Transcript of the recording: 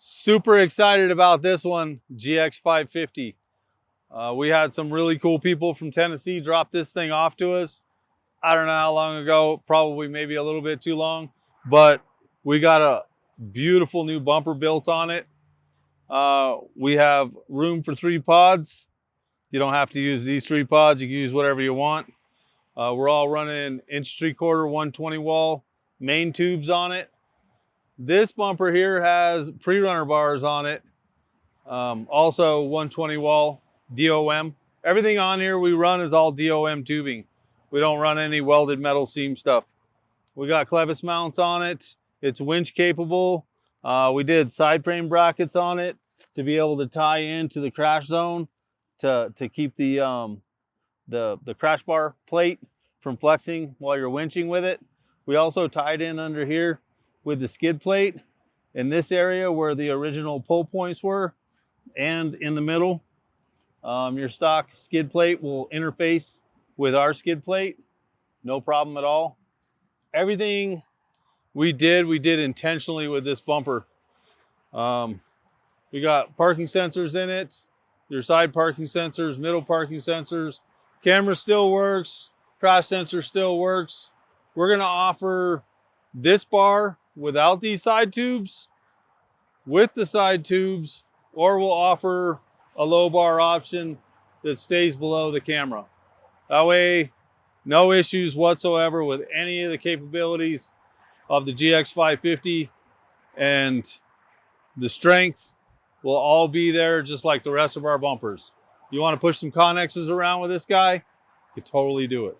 Super excited about this one, GX 550. We had some really cool people from Tennessee drop this thing off to us. I don't know how long ago, probably maybe a little bit too long, but we got a beautiful new bumper built on it. We have room for 3 pods. You don't have to use these 3 pods. You can use whatever you want. We're all running 1 3/4 120 wall main tubes on it. This bumper here has pre-runner bars on it. Also 120 wall DOM. Everything on here we run is all DOM tubing. We don't run any welded metal seam stuff. We got clevis mounts on it. It's winch capable. We did side frame brackets on it to be able to tie into the crash zone to keep the crash bar plate from flexing while you're winching with it. We also tied in under here with the skid plate in this area where the original pull points were, and in the middle. Your stock skid plate will interface with our skid plate. No problem at all. Everything we did intentionally with this bumper. We got parking sensors in it, your side parking sensors, middle parking sensors. Camera still works, crash sensor still works. We're gonna offer this bar without these side tubes, with the side tubes, or we'll offer a low bar option that stays below the camera. That way, no issues whatsoever with any of the capabilities of the GX 550, and the strength will all be there just like the rest of our bumpers. You want to push some connexes around with this guy? You could totally do it.